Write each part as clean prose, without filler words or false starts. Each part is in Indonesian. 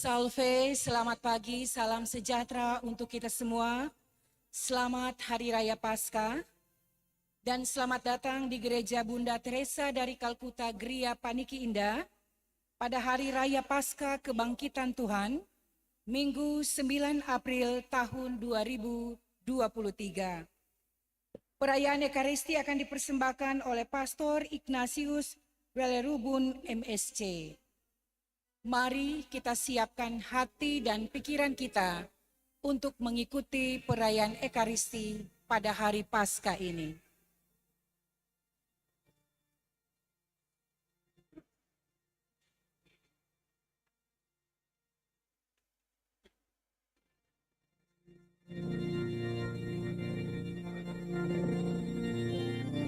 Salve, selamat pagi, salam sejahtera untuk kita semua. Selamat Hari Raya Paskah dan selamat datang di Gereja Bunda Teresa dari Kalkuta Gria Paniki Indah pada Hari Raya Paskah Kebangkitan Tuhan, Minggu 9 April tahun 2023. Perayaan Ekaristi akan dipersembahkan oleh Pastor Ignatius Welerubun MSC. Mari kita siapkan hati dan pikiran kita untuk mengikuti perayaan Ekaristi pada hari Paskah ini.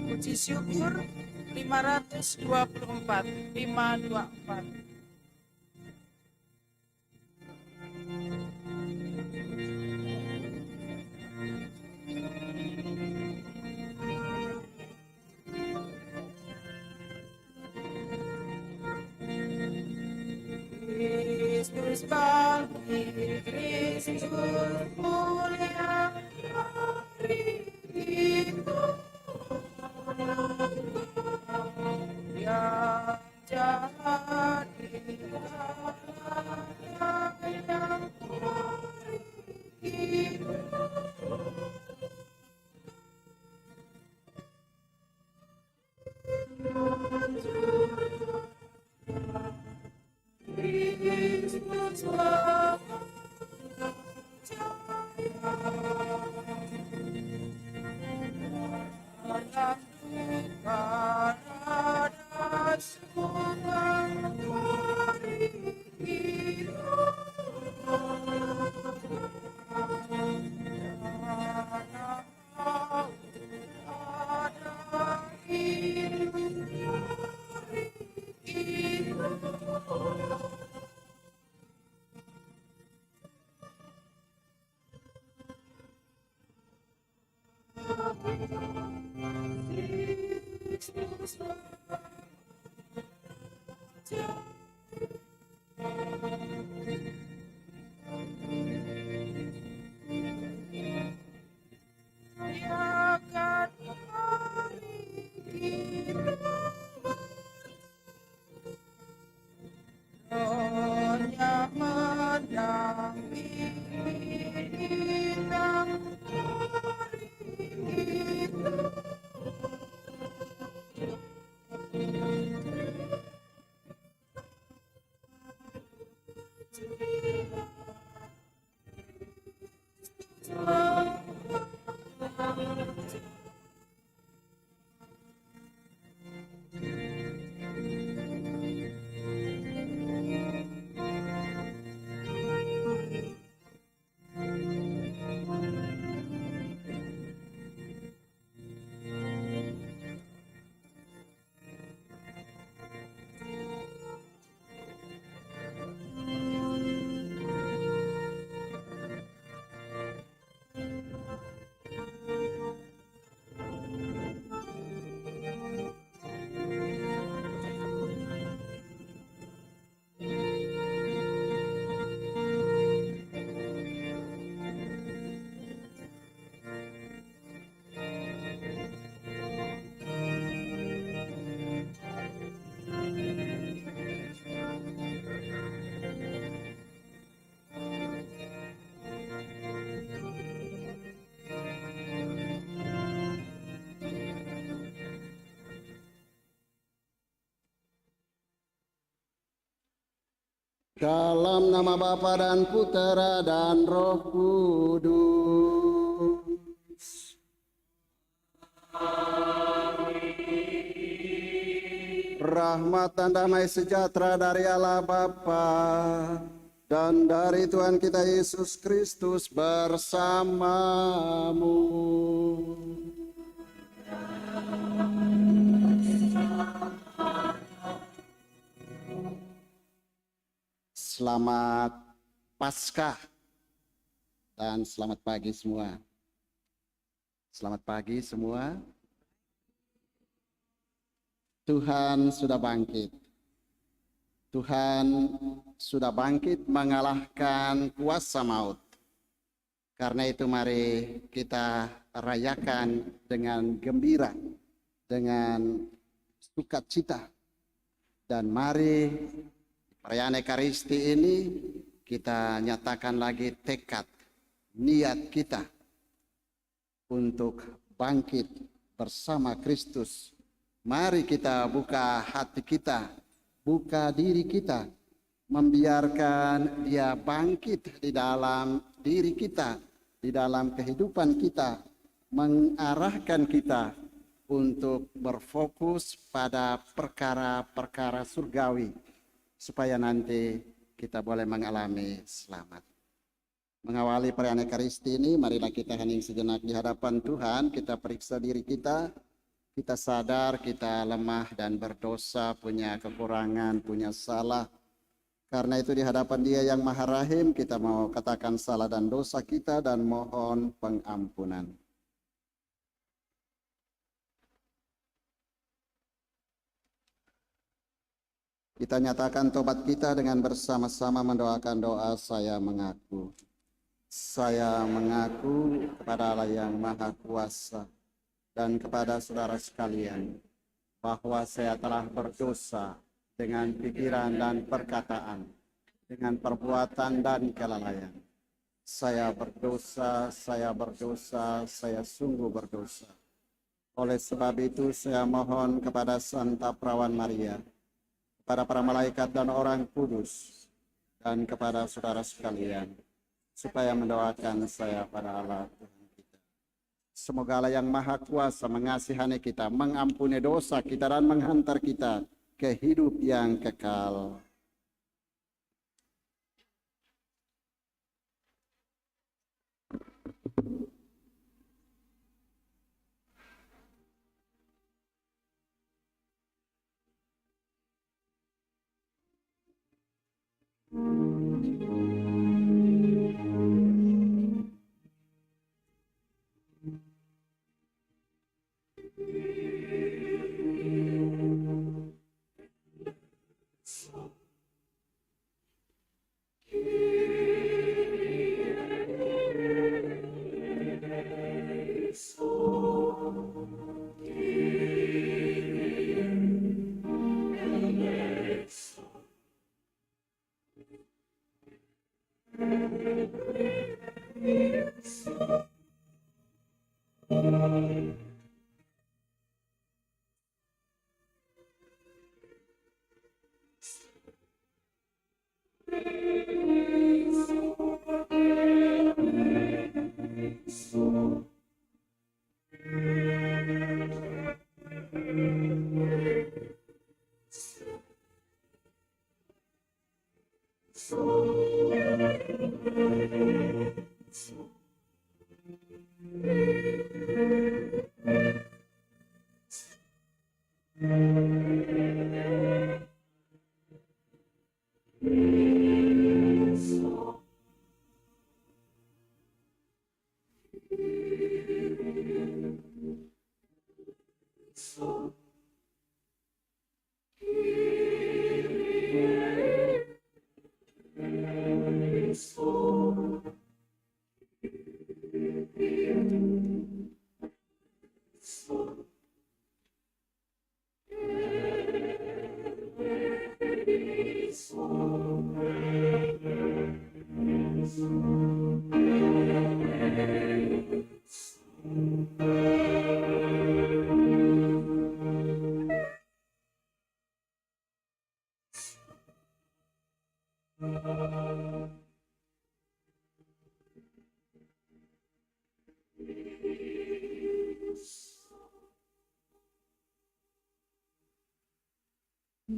Puji syukur 524. Kristus bangkit, Kristus mulia, mari kita yang jadi yang Kristus Dalam nama Bapa dan Putera dan Roh Kudus. Rahmat dan damai sejahtera dari Allah Bapa dan dari Tuhan kita Yesus Kristus bersamamu. Selamat Paskah dan selamat pagi semua. Selamat pagi semua. Tuhan sudah bangkit. Tuhan sudah bangkit mengalahkan kuasa maut. Karena itu mari kita rayakan dengan gembira, dengan sukacita. Dan mari perayaan Ekaristi ini kita nyatakan lagi tekad, niat kita untuk bangkit bersama Kristus. Mari kita buka hati kita, buka diri kita, membiarkan Dia bangkit di dalam diri kita, di dalam kehidupan kita, mengarahkan kita untuk berfokus pada perkara-perkara surgawi, supaya nanti kita boleh mengalami selamat. Mengawali perayaan Ekaristi ini, marilah kita hening sejenak di hadapan Tuhan, kita periksa diri kita. Kita sadar kita lemah dan berdosa, punya kekurangan, punya salah. Karena itu di hadapan Dia yang Maha Rahim, kita mau katakan salah dan dosa kita dan mohon pengampunan. Kita nyatakan tobat kita dengan bersama-sama mendoakan doa saya mengaku. Saya mengaku kepada Allah yang Maha Kuasa dan kepada saudara sekalian bahwa saya telah berdosa dengan pikiran dan perkataan, dengan perbuatan dan kelalaian. Saya berdosa, saya sungguh berdosa. Oleh sebab itu saya mohon kepada Santa Perawan Maria, kepada para malaikat dan orang kudus, dan kepada saudara sekalian, supaya mendoakan saya pada Allah Tuhan kita. Semoga Allah yang Maha Kuasa mengasihani kita, mengampuni dosa kita, dan menghantar kita ke hidup yang kekal.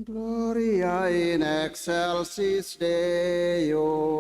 Gloria in excelsis Deo.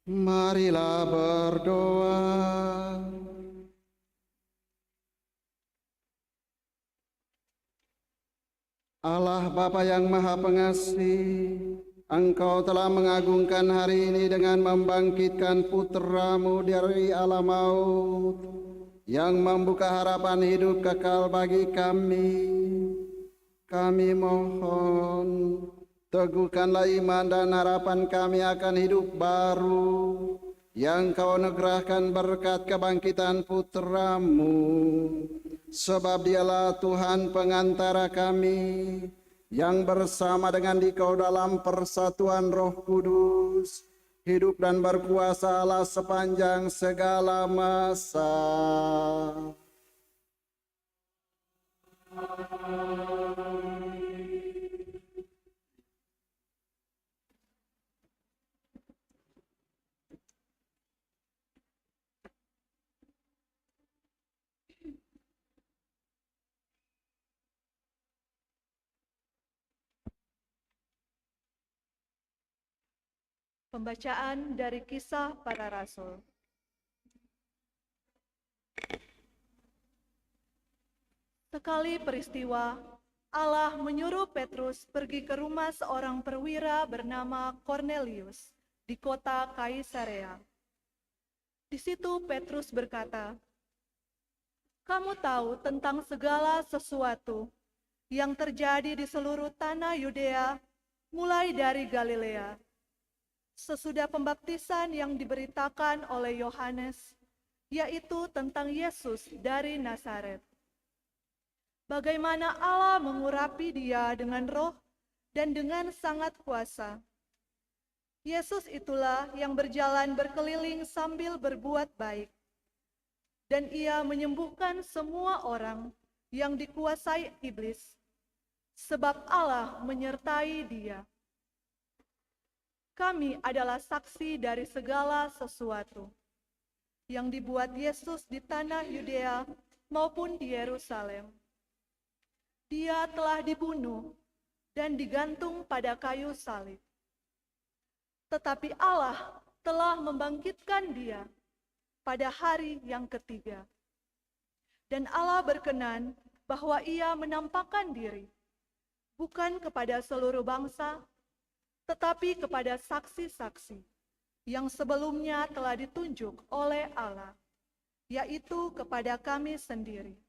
Marilah berdoa. Allah Bapa yang Maha Pengasih, Engkau telah mengagungkan hari ini dengan membangkitkan putra-Mu dari alam maut, yang membuka harapan hidup kekal bagi kami. Kami mohon, teguhkanlah iman dan harapan kami akan hidup baru, yang Kau anugerahkan berkat kebangkitan putra-Mu. Sebab Dialah Tuhan pengantara kami, yang bersama dengan Dikau dalam persatuan Roh Kudus, hidup dan berkuasa Allah sepanjang segala masa. Pembacaan dari Kisah Para Rasul. Sekali peristiwa, Allah menyuruh Petrus pergi ke rumah seorang perwira bernama Kornelius di kota Kaisarea. Di situ Petrus berkata, "Kamu tahu tentang segala sesuatu yang terjadi di seluruh tanah Yudea, mulai dari Galilea, sesudah pembaptisan yang diberitakan oleh Yohanes, yaitu tentang Yesus dari Nazaret. Bagaimana Allah mengurapi dia dengan roh dan dengan sangat kuasa. Yesus itulah yang berjalan berkeliling sambil berbuat baik, dan ia menyembuhkan semua orang yang dikuasai iblis, sebab Allah menyertai dia. Kami adalah saksi dari segala sesuatu yang dibuat Yesus di tanah Yudea maupun di Yerusalem. Dia telah dibunuh dan digantung pada kayu salib. Tetapi Allah telah membangkitkan dia pada hari yang ketiga. Dan Allah berkenan bahwa ia menampakkan diri, bukan kepada seluruh bangsa, tetapi kepada saksi-saksi yang sebelumnya telah ditunjuk oleh Allah, yaitu kepada kami sendiri,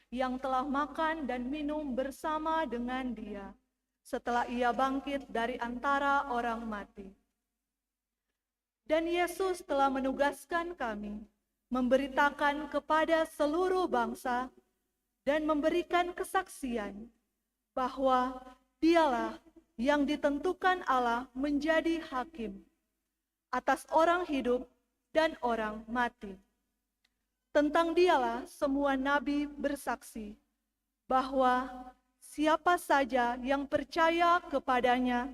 yang telah makan dan minum bersama dengan dia setelah ia bangkit dari antara orang mati. Dan Yesus telah menugaskan kami memberitakan kepada seluruh bangsa dan memberikan kesaksian bahwa dialah yang ditentukan Allah menjadi hakim atas orang hidup dan orang mati. Tentang dialah semua nabi bersaksi bahwa siapa saja yang percaya kepadanya,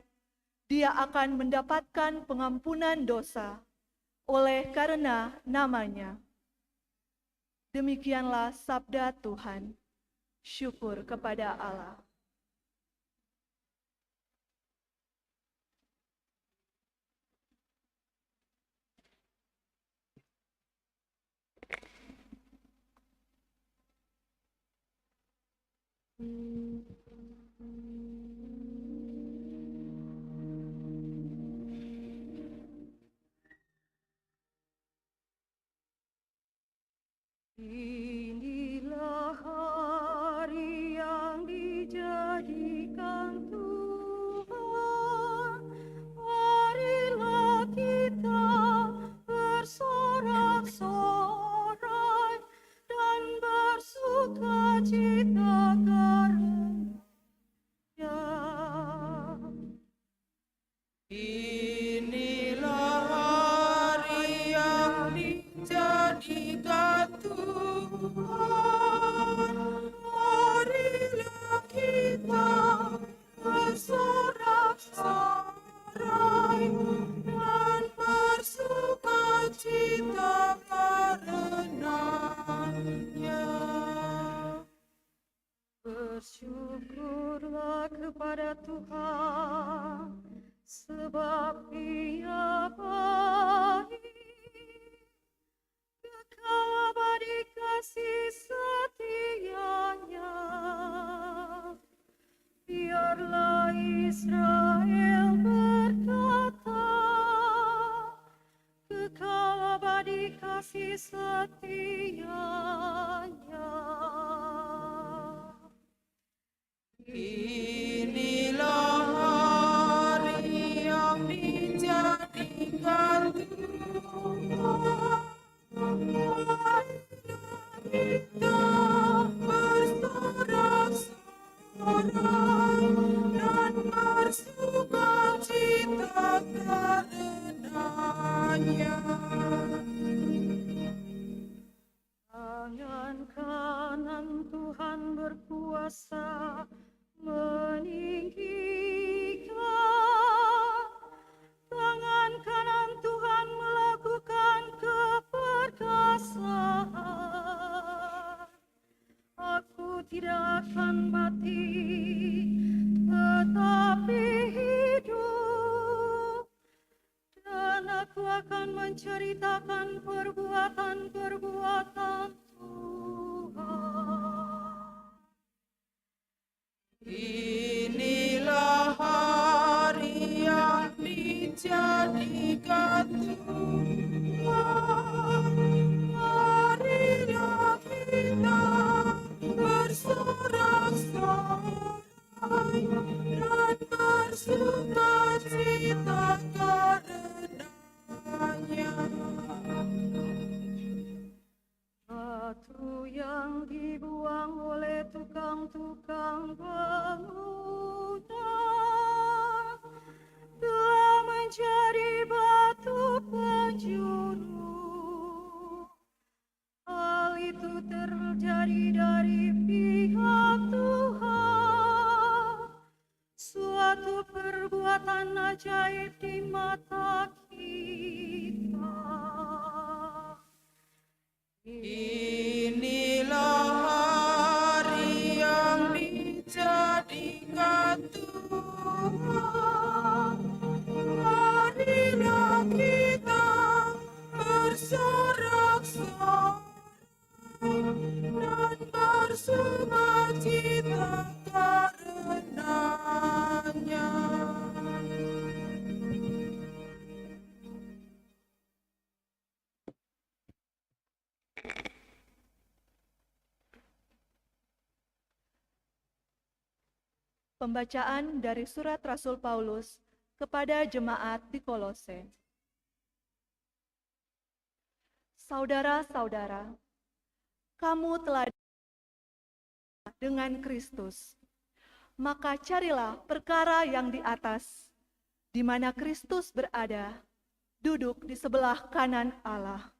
dia akan mendapatkan pengampunan dosa oleh karena namanya. Demikianlah sabda Tuhan. Syukur kepada Allah. Inilah hari yang dijadikan Tuhan. Marilah kita bersorak-sorai dan bersukacita karenanya. Inilah hari yang dijadikan Tuhan. Marilah kita bersorak-sorai dan bersukacita karenanya. Bersyukurlah kepada Tuhan, sebab Ia baik. Kekal abadi kasih setianya. Biarlah Israel berkata, kekal abadi kasih setianya. Inilah hari yang dijadikan Tuhan. Kita bersorak-sorai dan bersukacita karenanya. Tangan kanan Tuhan berkuasa meninggikan. Tangan kanan Tuhan melakukan keperkasaan. Aku tidak akan mati, tetapi hidup, dan aku akan menceritakan perbuatan-perbuatan Tuhan. Inilah hari yang dijadikan Tuhan. Marilah kita bersorak-sorai sorai dan bersukacita karenanya. Batu yang dibuang oleh tukang-tukang bangunan telah menjadi batu penjuru. Hal itu terjadi dari pihak Tuhan, suatu perbuatan ajaib di mata kita. Inilah hari yang dijadikan Tuhan. Marilah kita bersorak-sorai dan bersukacita karenanya. Pembacaan dari surat Rasul Paulus kepada jemaat di Kolose. Saudara-saudara, kamu telah dengan Kristus, maka carilah perkara yang di atas, di mana Kristus berada, duduk di sebelah kanan Allah.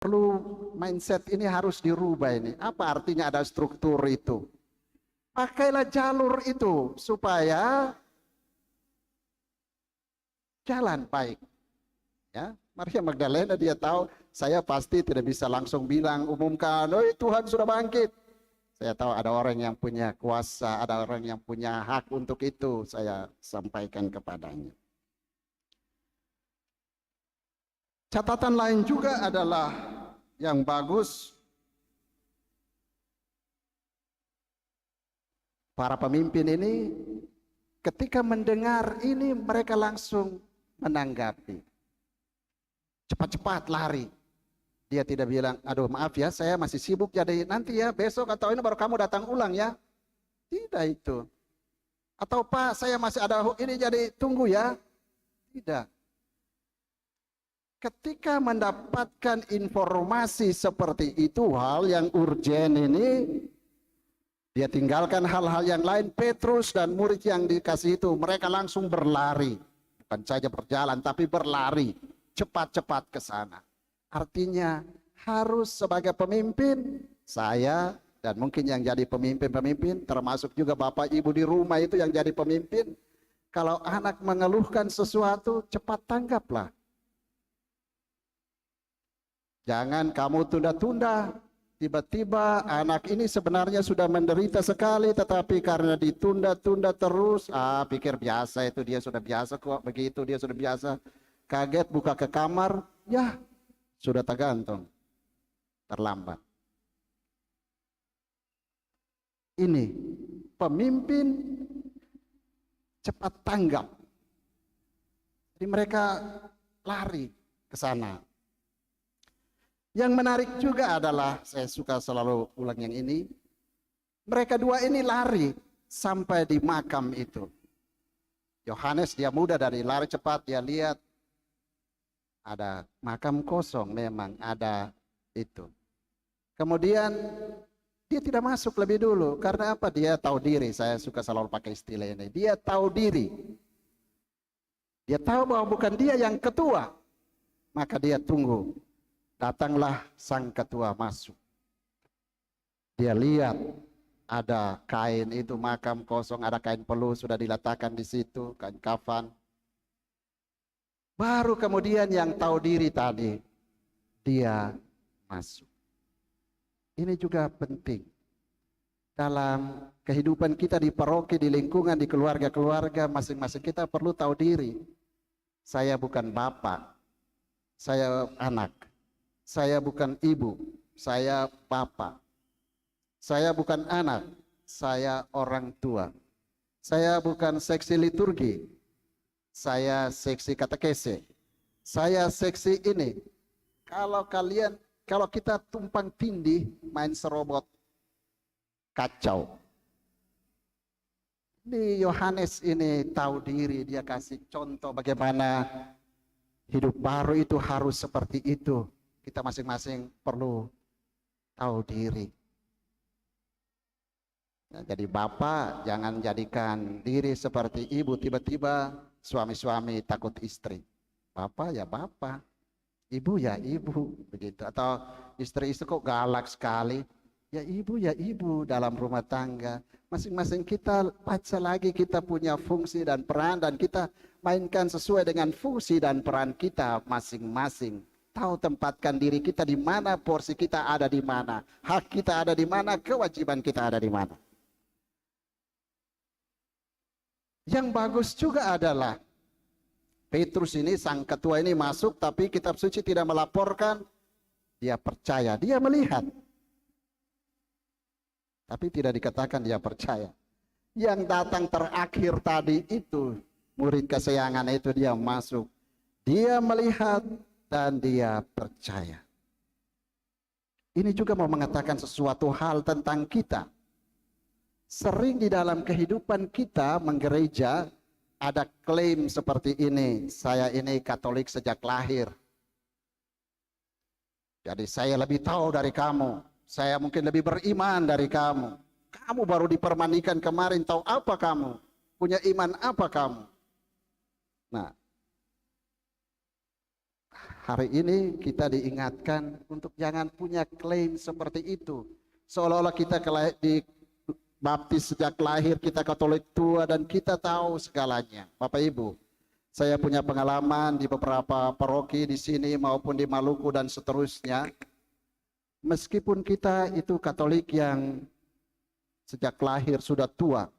perlu mindset ini harus dirubah ini. Apa artinya ada struktur itu? Pakailah jalur itu supaya jalan baik. Ya, Maria Magdalena dia tahu saya pasti tidak bisa langsung bilang umumkan, "Oh, Tuhan sudah bangkit." Saya tahu ada orang yang punya kuasa, ada orang yang punya hak untuk itu, saya sampaikan kepadanya. Catatan lain juga adalah yang bagus, para pemimpin ini ketika mendengar ini mereka langsung menanggapi. Cepat-cepat lari. Dia tidak bilang, "Aduh maaf ya, saya masih sibuk, jadi nanti ya besok atau ini baru kamu datang ulang ya." Tidak itu. Atau, "Pak, saya masih ada ini, jadi tunggu ya." Tidak. Ketika mendapatkan informasi seperti itu, hal yang urgen ini, dia tinggalkan hal-hal yang lain. Petrus dan murid yang dikasih itu, mereka langsung berlari. Bukan saja berjalan, tapi berlari. Cepat-cepat ke sana. Artinya harus sebagai pemimpin, saya dan mungkin yang jadi pemimpin-pemimpin, termasuk juga bapak ibu di rumah itu yang jadi pemimpin, kalau anak mengeluhkan sesuatu, cepat tanggaplah. Jangan kamu tunda-tunda. Tiba-tiba anak ini sebenarnya sudah menderita sekali, tetapi karena ditunda-tunda terus, pikir biasa itu, dia sudah biasa kok, begitu dia sudah biasa. Kaget buka ke kamar, ya sudah tergantung, terlambat. Ini pemimpin cepat tanggap. Jadi mereka lari ke sana. Yang menarik juga adalah, saya suka selalu ulang yang ini, mereka dua ini lari sampai di makam itu. Yohanes dia muda dari lari cepat, dia lihat ada makam kosong, memang ada itu. Kemudian dia tidak masuk lebih dulu, karena apa? Dia tahu diri, saya suka selalu pakai istilah ini. Dia tahu diri. Dia tahu bahwa bukan dia yang ketua, maka dia tunggu. Datanglah sang ketua masuk. Dia lihat ada kain itu, makam kosong, ada kain peluh sudah diletakkan di situ, kain kafan. Baru kemudian yang tahu diri tadi, dia masuk. Ini juga penting. Dalam kehidupan kita di paroki, di lingkungan, di keluarga-keluarga, masing-masing kita perlu tahu diri. Saya bukan bapak, saya anak. Saya bukan ibu, saya bapak. Saya bukan anak, saya orang tua. Saya bukan seksi liturgi, saya seksi katekese. Saya seksi ini. Kalau kita tumpang tindih main serobot, kacau. Ini Yohanes ini tahu diri, dia kasih contoh bagaimana hidup baru itu harus seperti itu. Kita masing-masing perlu tahu diri. Nah, jadi bapak jangan jadikan diri seperti ibu. Tiba-tiba suami-suami takut istri. Bapak ya bapak, ibu ya ibu, begitu. Atau istri-istri kok galak sekali. Ya ibu dalam rumah tangga. Masing-masing kita baca lagi, kita punya fungsi dan peran, dan kita mainkan sesuai dengan fungsi dan peran kita masing-masing. Tahu tempatkan diri kita di mana, porsi kita ada di mana, hak kita ada di mana, kewajiban kita ada di mana. Yang bagus juga adalah Petrus ini, sang ketua ini masuk, tapi kitab suci tidak melaporkan. Dia percaya, dia melihat. Tapi tidak dikatakan dia percaya. Yang datang terakhir tadi itu, murid kesayangan itu, dia masuk. Dia melihat dan dia percaya. Ini juga mau mengatakan sesuatu hal tentang kita. Sering di dalam kehidupan kita menggereja ada klaim seperti ini, saya ini Katolik sejak lahir. Jadi saya lebih tahu dari kamu, saya mungkin lebih beriman dari kamu. Kamu baru dipermandikan kemarin, tahu apa kamu? Punya iman apa kamu? Nah, hari ini kita diingatkan untuk jangan punya klaim seperti itu. Seolah-olah kita dibaptis sejak lahir, kita Katolik tua dan kita tahu segalanya. Bapak Ibu, saya punya pengalaman di beberapa paroki di sini maupun di Maluku dan seterusnya. Meskipun kita itu Katolik yang sejak lahir sudah tua,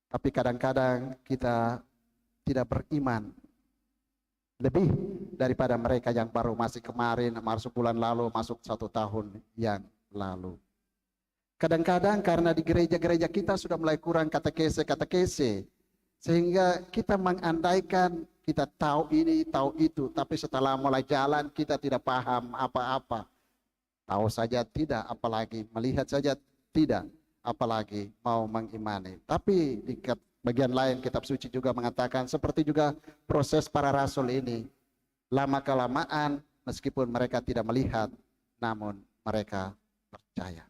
tapi kadang-kadang kita tidak beriman lebih daripada mereka yang baru masih kemarin, masuk bulan lalu, masuk 1 tahun yang lalu. Kadang-kadang karena di gereja-gereja kita sudah mulai kurang katekese, sehingga kita mengandaikan kita tahu ini, tahu itu, tapi setelah mulai jalan kita tidak paham apa-apa. Tahu saja tidak, apalagi melihat saja tidak, apalagi mau mengimani. Tapi di bagian lain kitab suci juga mengatakan seperti juga proses para rasul ini, lama-kelamaan meskipun mereka tidak melihat, namun mereka percaya.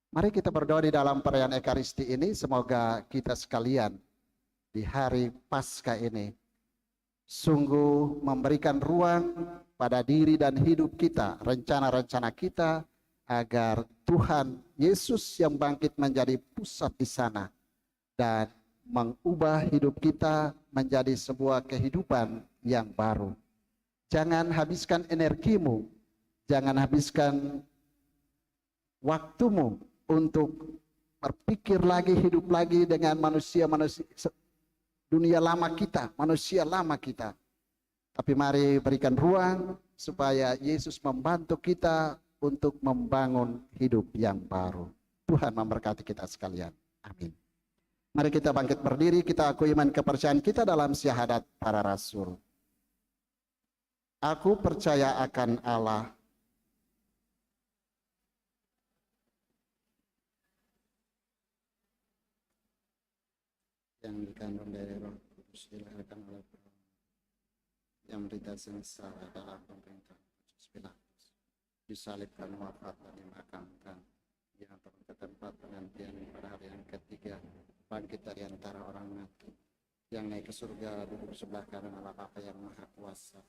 Mari kita berdoa di dalam perayaan Ekaristi ini, semoga kita sekalian di hari Paskah ini sungguh memberikan ruang pada diri dan hidup kita, rencana-rencana kita, agar Tuhan Yesus yang bangkit menjadi pusat di sana dan mengubah hidup kita menjadi sebuah kehidupan yang baru. Jangan habiskan energimu, jangan habiskan waktumu untuk berpikir lagi, hidup lagi dengan manusia-manusia dunia lama kita, manusia lama kita. Tapi mari berikan ruang supaya Yesus membantu kita untuk membangun hidup yang baru. Tuhan memberkati kita sekalian. Amin. Mari kita bangkit berdiri, kita akui iman kepercayaan kita dalam syahadat para rasul. Aku percaya akan Allah, yang dikandung dari Roh Kudus, dilahirkan oleh perawan, yang menderita sengsara dalam pemerintahan Pontius Pilatus, disalibkan, wafat dan dimakamkan, yang turun ke tempat penantian pada hari yang ketiga, bangkit dari antara orang mati, yang naik ke surga, duduk sebelah kanan Allah Bapa yang Maha Kuasa,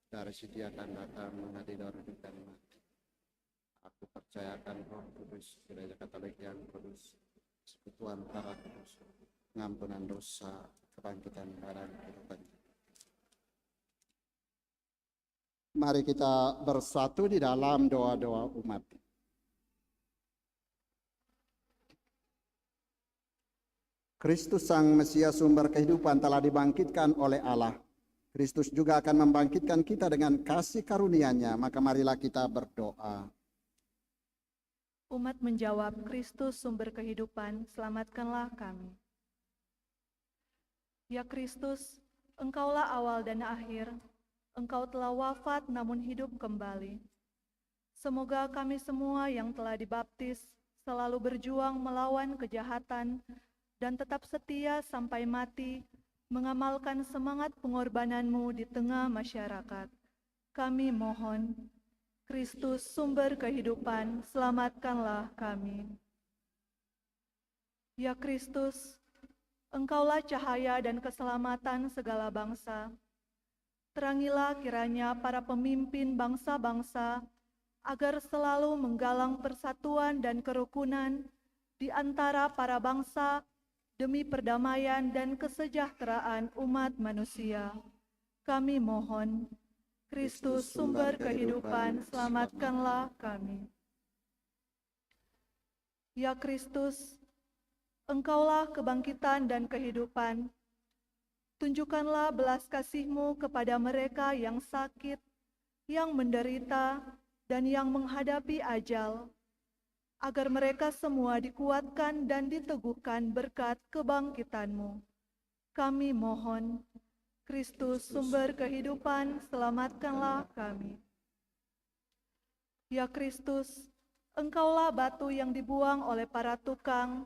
dari situ akan datang mengadili orang hidup dan mati. Aku percayakan Roh Kudus, Gereja Katolik yang kudus, persekutuan para kudus, pengampunan dosa, kebangkitan badan, kehidupan. Mari kita bersatu di dalam doa-doa umat. Kristus Sang Mesias sumber kehidupan telah dibangkitkan oleh Allah. Kristus juga akan membangkitkan kita dengan kasih karunia-Nya, maka marilah kita berdoa. Umat menjawab, Kristus sumber kehidupan, selamatkanlah kami. Ya Kristus, Engkaulah awal dan akhir, Engkau telah wafat namun hidup kembali. Semoga kami semua yang telah dibaptis selalu berjuang melawan kejahatan dan tetap setia sampai mati, mengamalkan semangat pengorbanan-Mu di tengah masyarakat. Kami mohon, Kristus sumber kehidupan, selamatkanlah kami. Ya Kristus, Engkaulah cahaya dan keselamatan segala bangsa. Terangilah kiranya para pemimpin bangsa-bangsa agar selalu menggalang persatuan dan kerukunan di antara para bangsa demi perdamaian dan kesejahteraan umat manusia. Kami mohon, Kristus sumber kehidupan, selamatkanlah kami. Ya Kristus, Engkaulah kebangkitan dan kehidupan. Tunjukkanlah belas kasih-Mu kepada mereka yang sakit, yang menderita, dan yang menghadapi ajal, agar mereka semua dikuatkan dan diteguhkan berkat kebangkitan-Mu. Kami mohon, Kristus sumber kehidupan, selamatkanlah kami. Ya Kristus, Engkaulah batu yang dibuang oleh para tukang,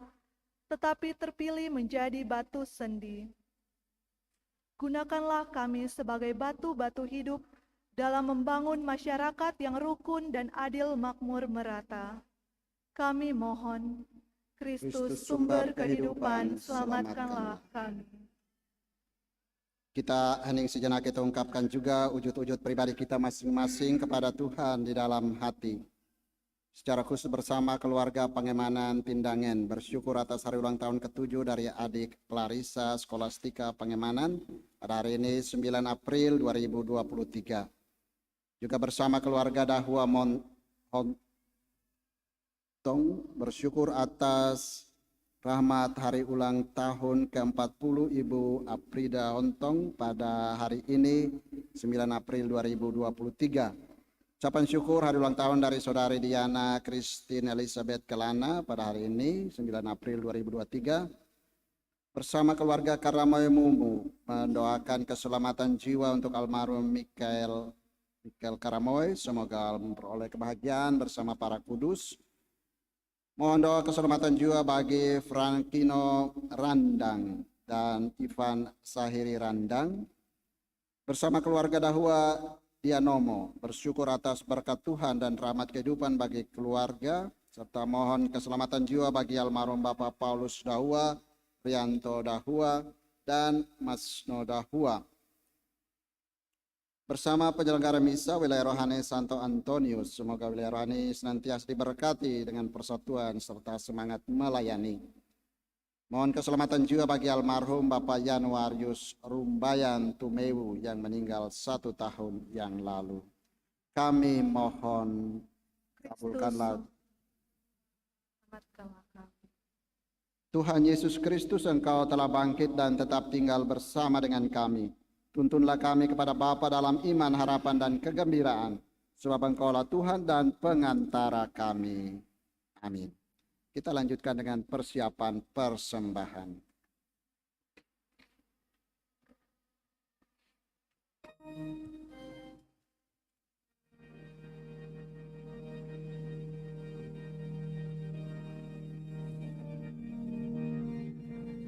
tetapi terpilih menjadi batu sendi. Gunakanlah kami sebagai batu-batu hidup dalam membangun masyarakat yang rukun dan adil, makmur, merata. Kami mohon, Kristus sumber kehidupan, selamatkanlah kami. Kita hening sejenak, kita ungkapkan juga wujud-wujud pribadi kita masing-masing kepada Tuhan di dalam hati. Secara khusus bersama keluarga Pangemanan Pindangen, bersyukur atas hari ulang tahun ke-7 dari adik Clarissa Skolastika Pangemanan pada hari ini 9 April 2023. Juga bersama keluarga Dahua Hontong, bersyukur atas rahmat hari ulang tahun ke-40 Ibu Aprida Hontong pada hari ini 9 April 2023. Ucapan syukur hari ulang tahun dari Saudari Diana Christine Elizabeth Kelana pada hari ini 9 April 2023. Bersama keluarga Karamoy Mumu mendoakan keselamatan jiwa untuk almarhum Mikael Karamoy, semoga memperoleh kebahagiaan bersama para kudus. Mohon doa keselamatan jiwa bagi Frankino Randang dan Ivan Sahiri Randang. Bersama keluarga Dahua Dianomo, bersyukur atas berkat Tuhan dan rahmat kehidupan bagi keluarga, serta mohon keselamatan jiwa bagi almarhum Bapak Paulus Dahua, Rianto Dahua, dan Masno Dahua. Bersama penyelenggara misa wilayah rohani Santo Antonius, semoga wilayah rohani senantiasa diberkati dengan persatuan serta semangat melayani. Mohon keselamatan jiwa bagi almarhum Bapak Januarius Rumbayan Tumewu yang meninggal 1 tahun yang lalu. Kami mohon kabulkanlah. Tuhan Yesus Kristus, Engkau telah bangkit dan tetap tinggal bersama dengan kami. Tuntunlah kami kepada Bapa dalam iman, harapan, dan kegembiraan, sebab Engkaulah Tuhan dan pengantara kami. Amin. Kita lanjutkan dengan persiapan persembahan.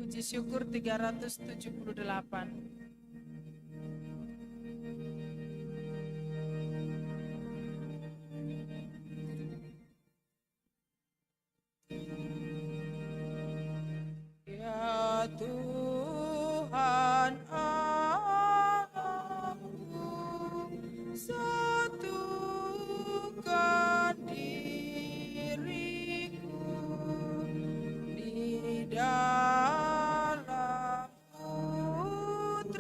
Puji syukur 378. Ya Tuhan aku, satukan diriku di dalam putra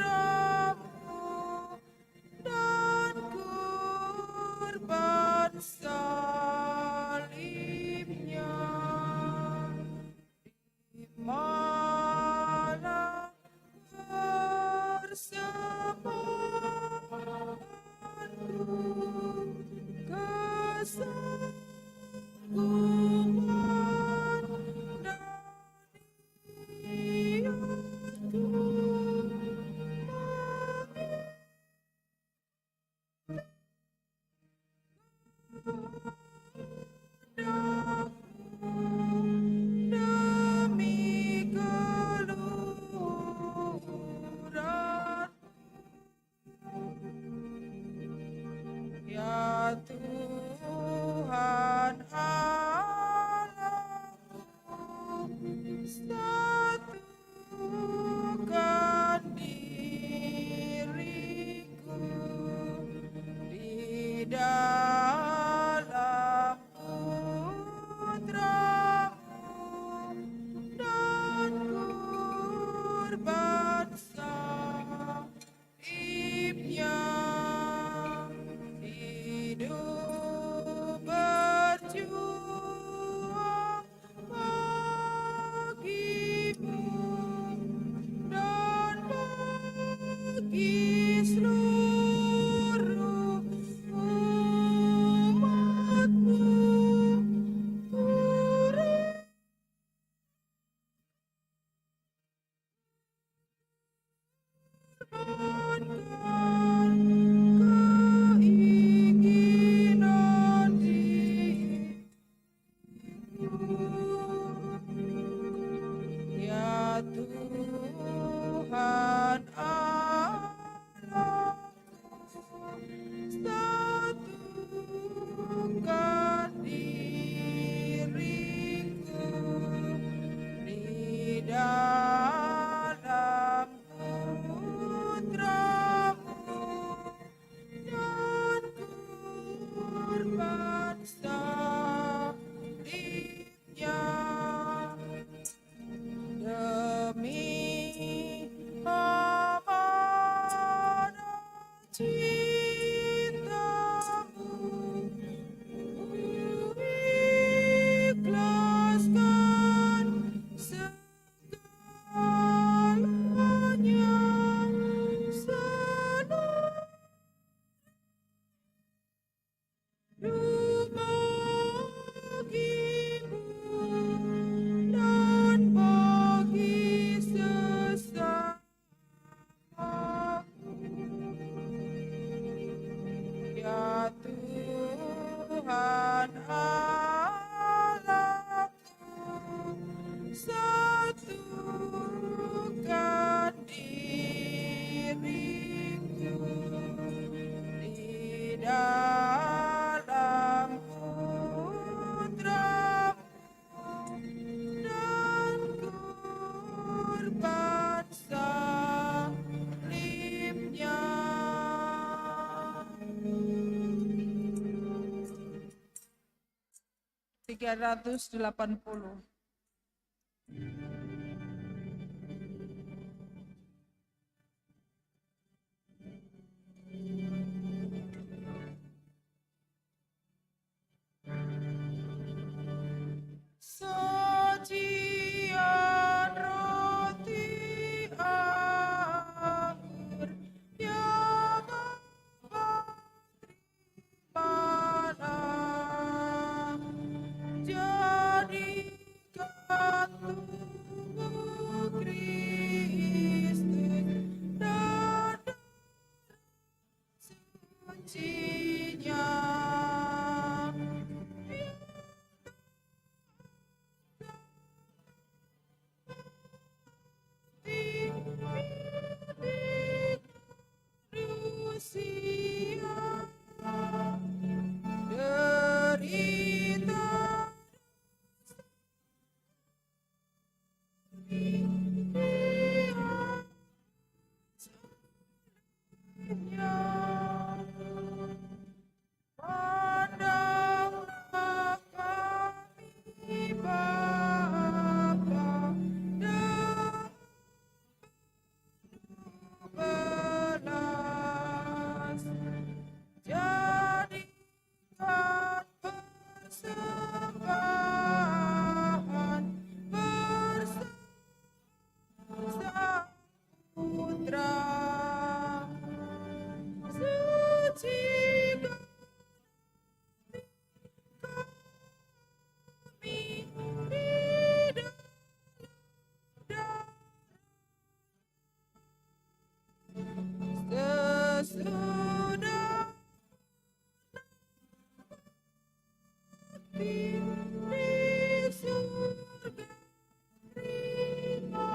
380. Sajian roti anggur yang mana jadikan tubuh Kristus dan sucinya. Rusia derita pandanglah kami Bapa dan belas, jadikan persembahan bersama putra suci kami di dalam sesudah di surga terimalah.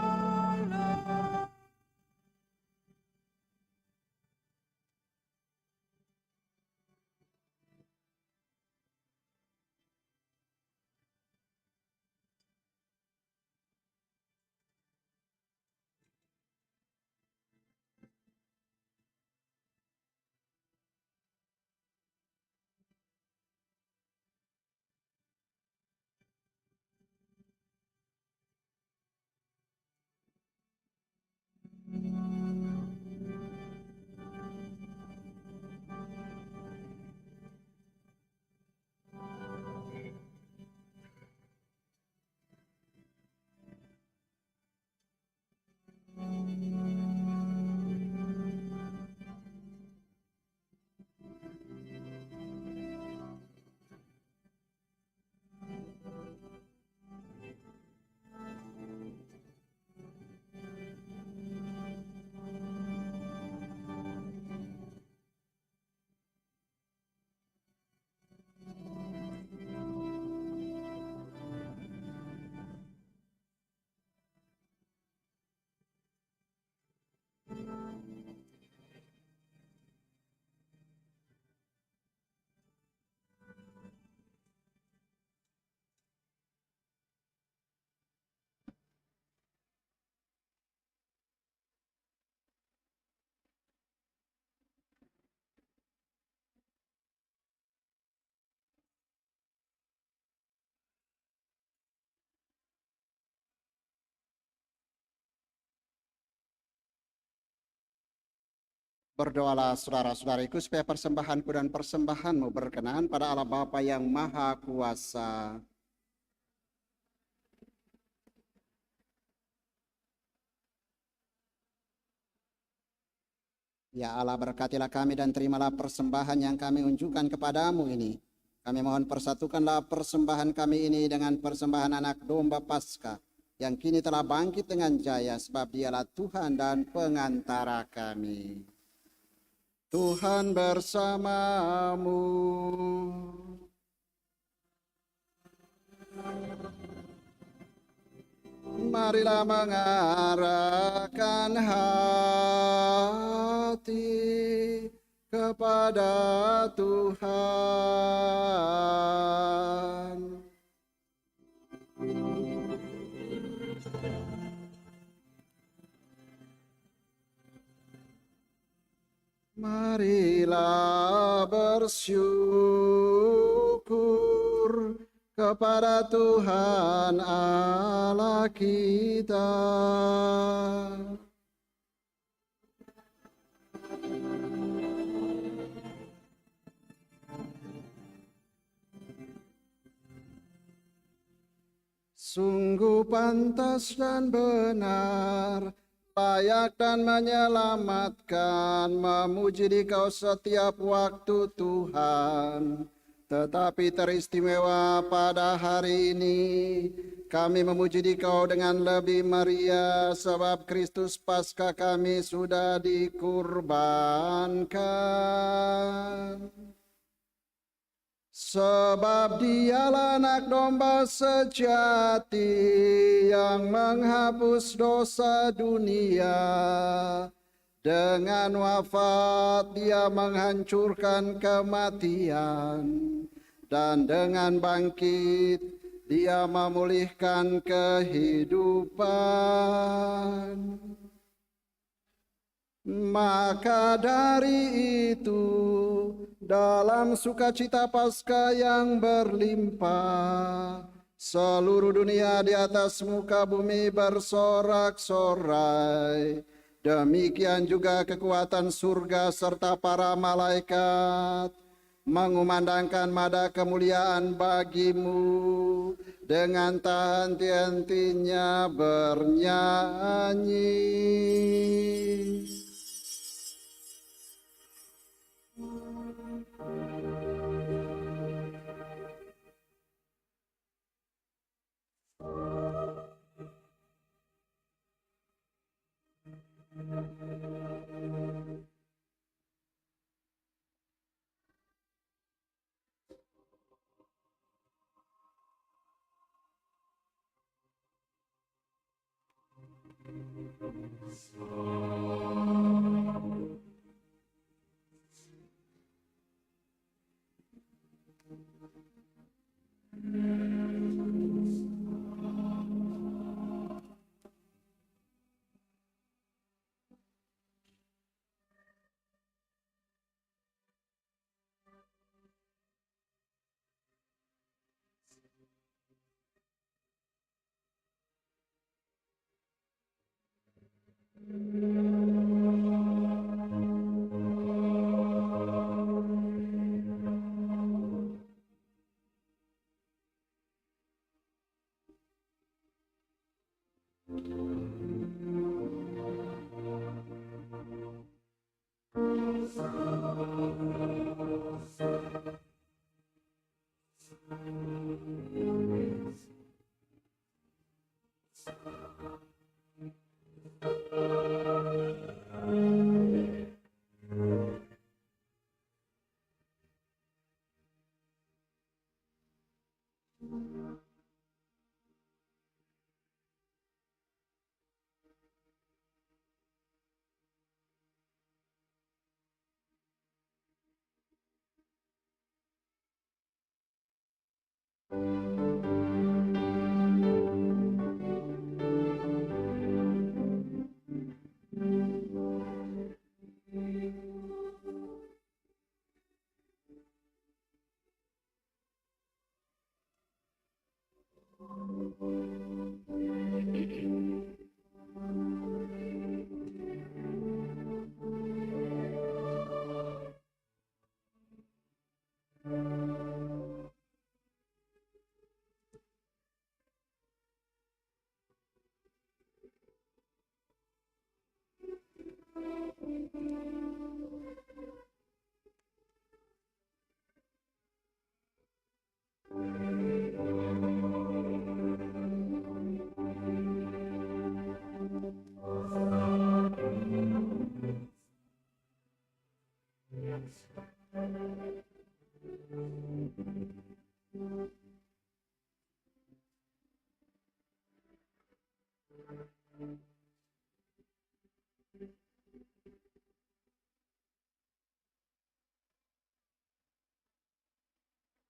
Berdoalah saudara-saudariku supaya persembahanku dan persembahanmu berkenan pada Allah Bapa yang Maha Kuasa. Ya Allah, berkatilah kami dan terimalah persembahan yang kami unjukkan kepadamu ini. Kami mohon persatukanlah persembahan kami ini dengan persembahan anak domba Paskah yang kini telah bangkit dengan jaya, sebab dialah Tuhan dan pengantara kami. Tuhan bersamamu. Marilah mengarahkan hati kepada Tuhan. Marilah bersyukur kepada Tuhan Allah kita. Sungguh pantas dan benar, layak dan menyelamatkan, memuji Dikau setiap waktu Tuhan. Tetapi teristimewa pada hari ini, kami memuji Dikau dengan lebih meriah, sebab Kristus Paskah kami sudah dikurbankan. Sebab Dialah anak domba sejati yang menghapus dosa dunia. Dengan wafat Dia menghancurkan kematian, dan dengan bangkit Dia memulihkan kehidupan. Maka dari itu, dalam sukacita Paskah yang berlimpah, seluruh dunia di atas muka bumi bersorak-sorai. Demikian juga kekuatan surga serta para malaikat mengumandangkan nada kemuliaan bagi-Mu, dengan tak henti-hentinya bernyanyi.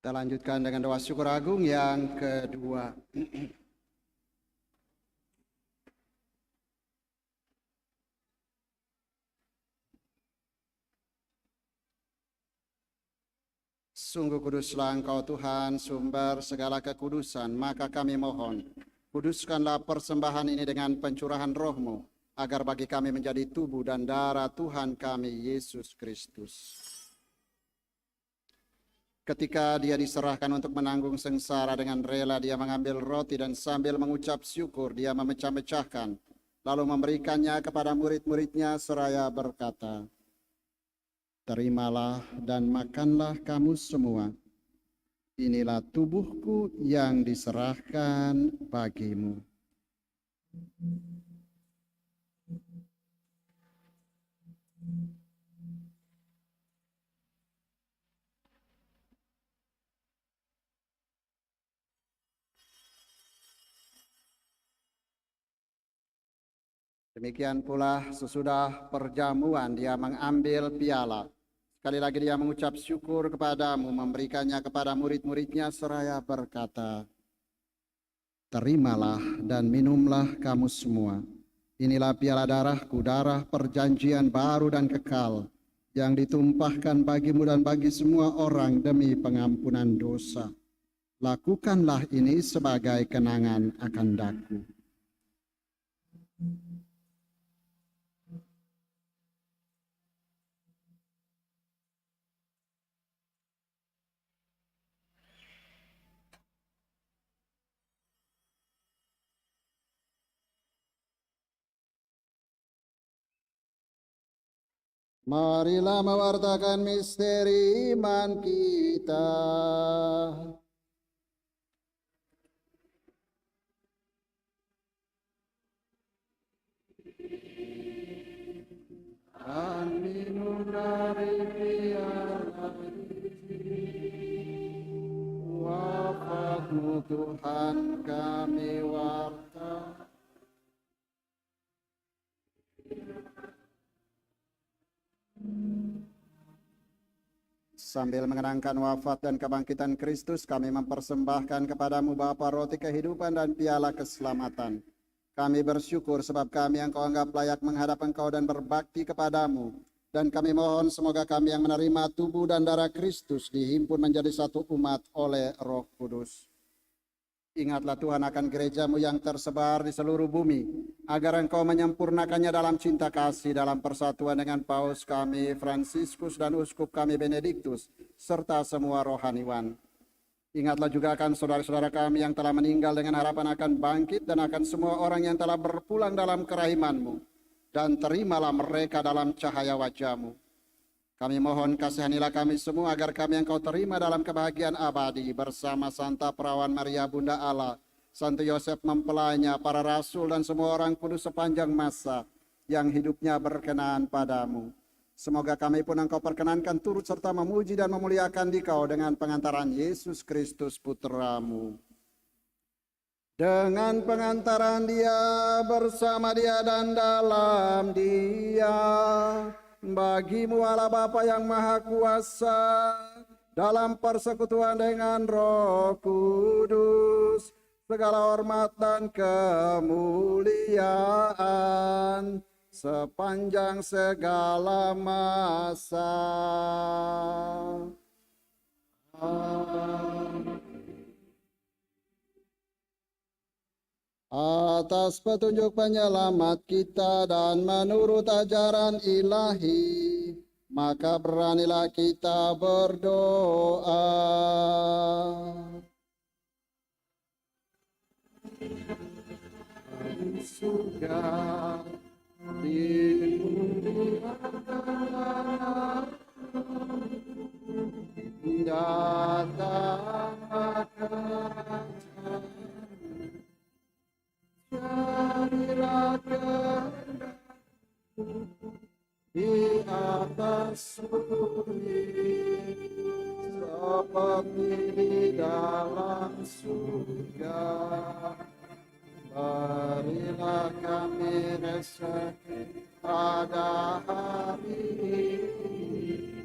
Kita lanjutkan dengan doa syukur agung yang kedua. Sungguh kuduslah Engkau Tuhan, sumber segala kekudusan, maka kami mohon, kuduskanlah persembahan ini dengan pencurahan roh-Mu, agar bagi kami menjadi tubuh dan darah Tuhan kami, Yesus Kristus. Ketika dia diserahkan untuk menanggung sengsara dengan rela, dia mengambil roti dan sambil mengucap syukur, dia memecah-mecahkan, lalu memberikannya kepada murid-muridnya seraya berkata, "Terimalah dan makanlah kamu semua. Inilah tubuhku yang diserahkan bagimu." Demikian pula sesudah perjamuan dia mengambil piala. Sekali lagi dia mengucap syukur kepadamu, memberikannya kepada murid-muridnya seraya berkata, "Terimalah dan minumlah kamu semua. Inilah piala darahku, darah perjanjian baru dan kekal, yang ditumpahkan bagimu dan bagi semua orang demi pengampunan dosa. Lakukanlah ini sebagai kenangan akan daku." Marilah mewartakan misteri iman kita. Dan minum dari piala wafat-Mu Tuhan kami wartakan. Sambil mengenangkan wafat dan kebangkitan Kristus, kami mempersembahkan kepadamu Bapa roti kehidupan dan piala keselamatan. Kami bersyukur sebab kami yang Kau anggap layak menghadap Engkau dan berbakti kepadamu. Dan kami mohon semoga kami yang menerima tubuh dan darah Kristus dihimpun menjadi satu umat oleh Roh Kudus. Ingatlah Tuhan akan gereja-Mu yang tersebar di seluruh bumi, agar Engkau menyempurnakannya dalam cinta kasih, dalam persatuan dengan Paus kami Fransiskus dan Uskup kami Benediktus, serta semua rohaniwan. Ingatlah juga akan saudara-saudara kami yang telah meninggal dengan harapan akan bangkit, dan akan semua orang yang telah berpulang dalam kerahiman-Mu, dan terimalah mereka dalam cahaya wajah-Mu. Kami mohon kasihanilah kami semua agar kami yang Kau terima dalam kebahagiaan abadi bersama Santa Perawan Maria Bunda Allah, Santo Yosef mempelainya, para rasul dan semua orang kudus sepanjang masa yang hidupnya berkenan padamu. Semoga kami pun Engkau perkenankan turut serta memuji dan memuliakan Dikau dengan pengantaran Yesus Kristus Putra-Mu. Dengan pengantaran Dia, bersama Dia dan dalam Dia, bagi-Mu Allah Bapa yang Maha Kuasa, dalam persekutuan dengan Roh Kudus, segala hormat dan kemuliaan sepanjang segala masa. Amin. Atas petunjuk penyelamat kita dan menurut ajaran ilahi, maka beranilah kita berdoa. Di surga, di dunia, datanglah kerajaan. Jadilah kehendakmu di atas bumi seperti di dalam surga. Berilah kami rezeki pada hari ini,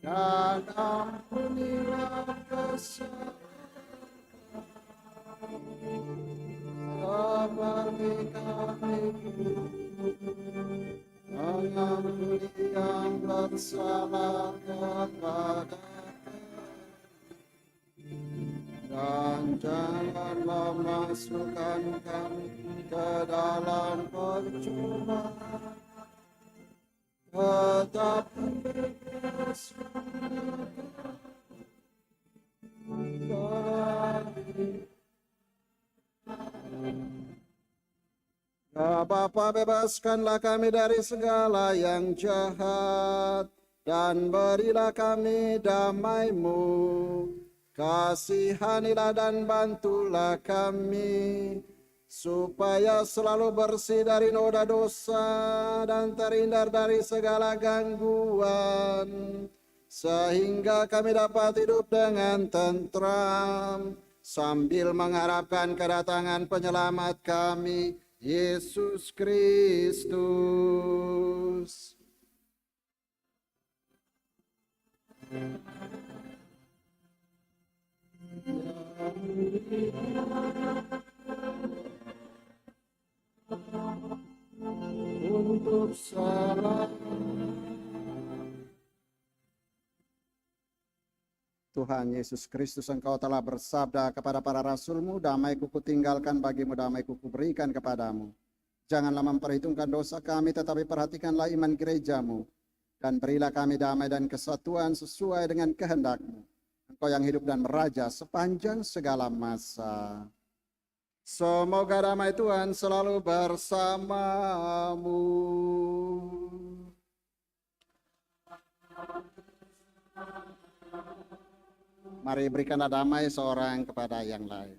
dan ampunilah kesalahan seperti kami mengampuni yang bersalah kepada kami. masukkan kami ke dalam pencobaan, tetapi bebaskanlah kami. Ya Bapa, bebaskanlah kami dari segala yang jahat, dan berilah kami damai-Mu. Kasihanilah dan bantulah kami, supaya selalu bersih dari noda dosa dan terhindar dari segala gangguan, sehingga kami dapat hidup dengan tentram, sambil mengharapkan kedatangan penyelamat kami, Yesus Kristus. Untuk salah Tuhan Yesus Kristus, Engkau telah bersabda kepada para rasul-Mu, damai-Ku kutinggalkan bagimu, damai-Ku kuberikan kepadamu. Janganlah memperhitungkan dosa kami, tetapi perhatikanlah iman gereja-Mu, dan berilah kami damai dan kesatuan sesuai dengan kehendak-Mu. Engkau yang hidup dan meraja sepanjang segala masa. Semoga damai Tuhan selalu bersamamu. Mari berikanlah damai seorang kepada yang lain.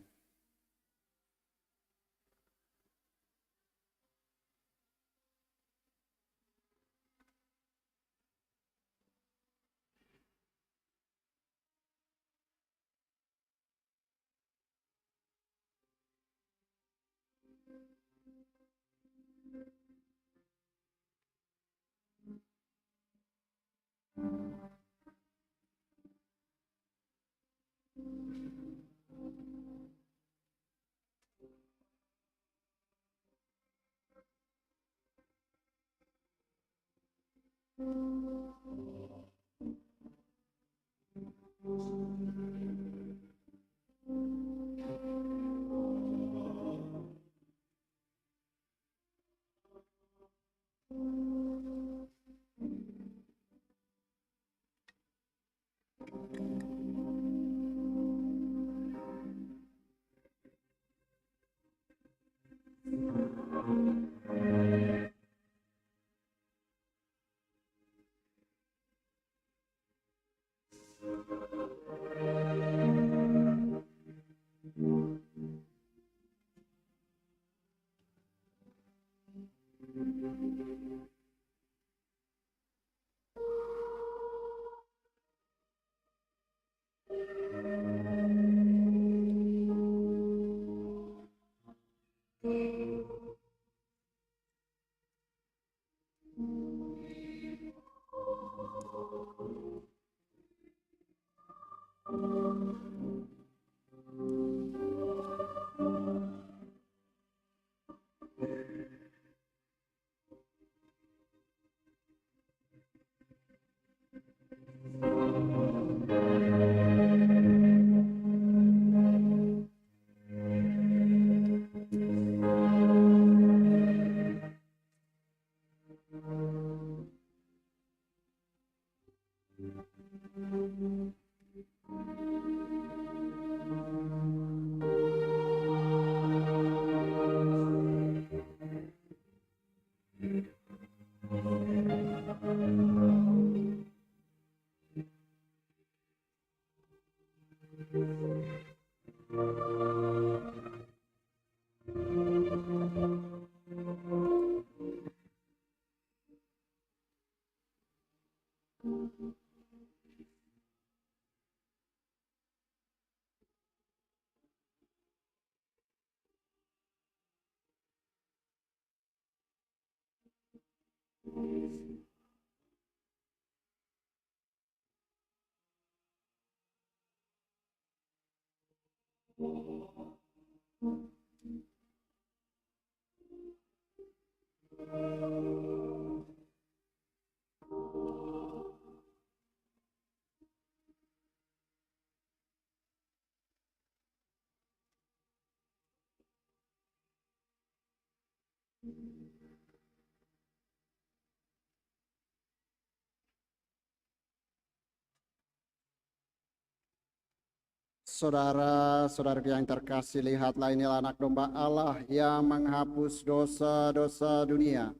Saudara-saudaraku yang terkasih, lihatlah inilah anak domba Allah yang menghapus dosa-dosa dunia.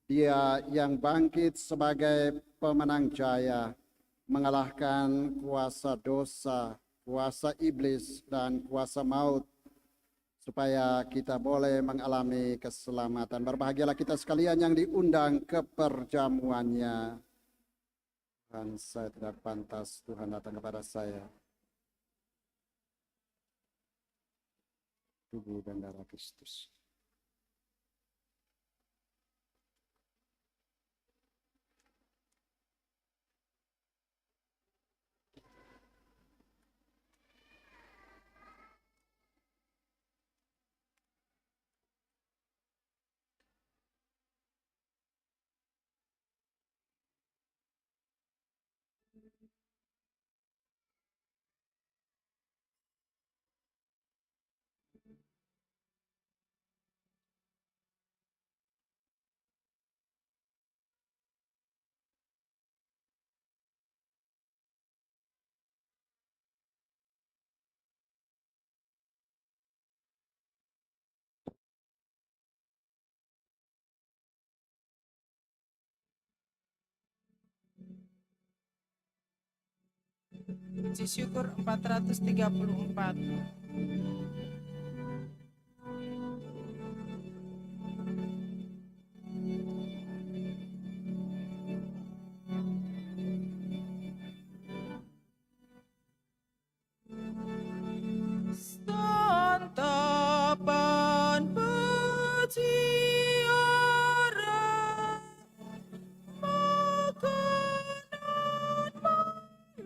Dia yang bangkit sebagai pemenang jaya, mengalahkan kuasa dosa, kuasa iblis, dan kuasa maut, supaya kita boleh mengalami keselamatan. Berbahagialah kita sekalian yang diundang ke perjamuannya. Tuhan, saya tidak pantas Tuhan datang kepada saya. Tubuh dan darah Kristus. Puji syukur 434. Santapan peziarah, makanan malaikat,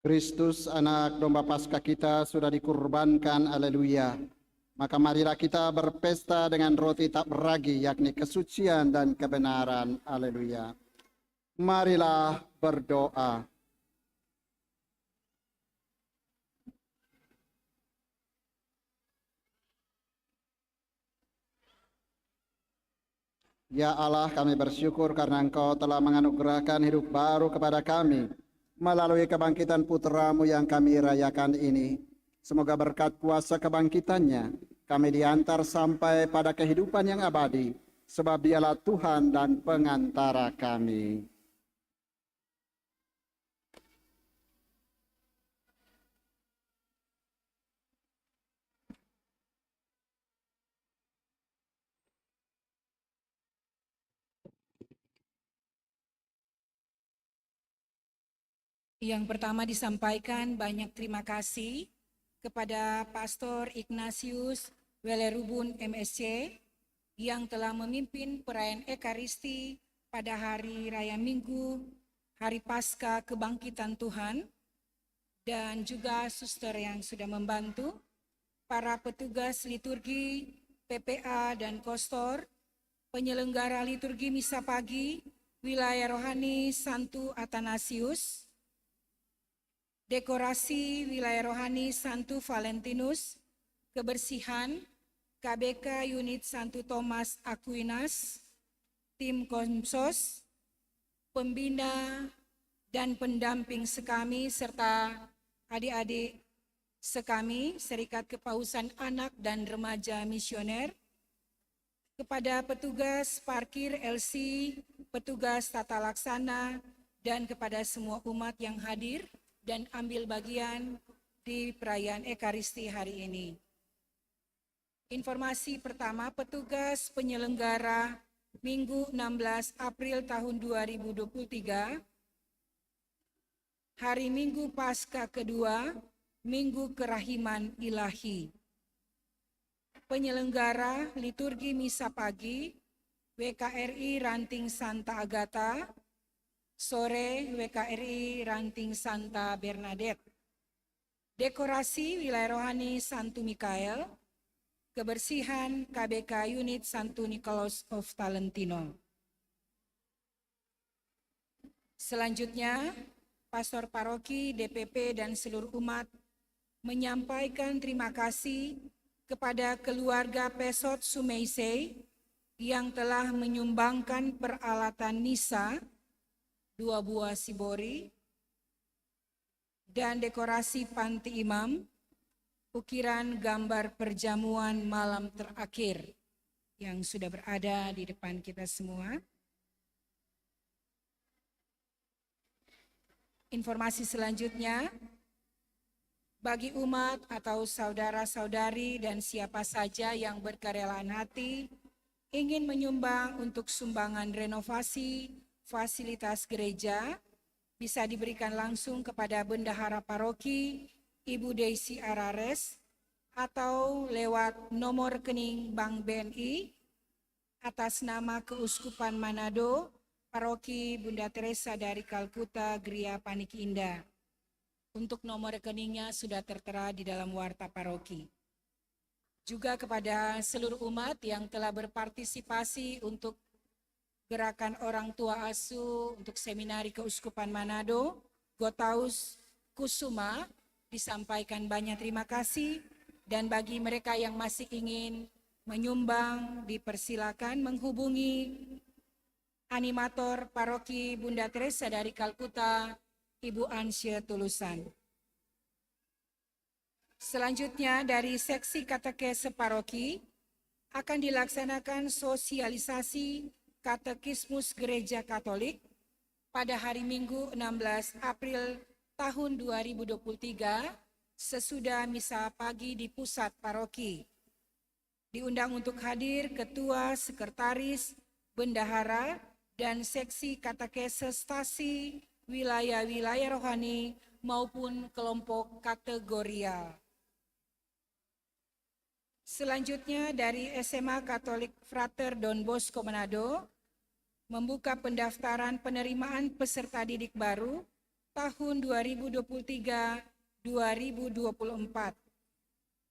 Kristus anak domba Paskah kita sudah dikurbankan, haleluya. Maka marilah kita berpesta dengan roti tak beragi, yakni kesucian dan kebenaran, haleluya. Marilah berdoa. Ya Allah, kami bersyukur karena Engkau telah menganugerahkan hidup baru kepada kami melalui kebangkitan Putra-Mu yang kami rayakan ini. Semoga berkat kuasa kebangkitannya, kami diantar sampai pada kehidupan yang abadi, sebab Dialah Tuhan dan pengantara kami. Yang pertama disampaikan banyak terima kasih kepada Pastor Ignatius Welerubun MSC yang telah memimpin perayaan Ekaristi pada hari Raya Minggu, Hari Paskah Kebangkitan Tuhan, dan juga suster yang sudah membantu, para petugas liturgi, PPA dan Kostor, penyelenggara liturgi misa pagi, wilayah rohani Santo Athanasius, dekorasi wilayah rohani Santo Valentinus, kebersihan KBK unit Santo Thomas Aquinas, tim Komsos, pembina dan pendamping sekami serta adik-adik sekami Serikat Kepausan Anak dan Remaja Misioner, kepada petugas parkir LC, petugas tata laksana, dan kepada semua umat yang hadir dan ambil bagian di perayaan Ekaristi hari ini. Informasi pertama, petugas penyelenggara Minggu 16 April tahun 2023, hari Minggu Paskah kedua, Minggu Kerahiman Ilahi. Penyelenggara liturgi misa pagi, WKRI Ranting Santa Agatha, sore WKRI Ranting Santa Bernadette. Dekorasi wilayah rohani Santo Mikael, kebersihan KBK unit Santo Nicholas of Talentino. Selanjutnya, Pastor Paroki, DPP, dan seluruh umat menyampaikan terima kasih kepada keluarga Pesot Sumeisei yang telah menyumbangkan peralatan misa, 2 buah sibori, dan dekorasi panti imam, ukiran gambar perjamuan malam terakhir yang sudah berada di depan kita semua. Informasi selanjutnya, bagi umat atau saudara-saudari dan siapa saja yang berkerelaan hati ingin menyumbang untuk sumbangan renovasi fasilitas gereja, bisa diberikan langsung kepada Bendahara Paroki Ibu Daisy Arares atau lewat nomor rekening Bank BNI atas nama Keuskupan Manado, Paroki Bunda Teresa dari Kalkuta, Gria Paniki Indah. Untuk nomor rekeningnya sudah tertera di dalam warta paroki. Juga kepada seluruh umat yang telah berpartisipasi untuk Gerakan Orang Tua Asuh untuk Seminari Keuskupan Manado, Gotaus Kusuma, disampaikan banyak terima kasih, dan bagi mereka yang masih ingin menyumbang, dipersilakan menghubungi animator Paroki Bunda Teresa dari Kalkuta, Ibu Ansya Tulusan. Selanjutnya dari seksi katekese paroki akan dilaksanakan sosialisasi Katekismus Gereja Katolik pada hari Minggu 16 April tahun 2023 sesudah misa pagi di pusat paroki. Diundang untuk hadir ketua, sekretaris, bendahara, dan seksi katekese stasi wilayah-wilayah rohani maupun kelompok kategorial. Selanjutnya dari SMA Katolik Frater Don Bosco Manado membuka pendaftaran penerimaan peserta didik baru tahun 2023-2024.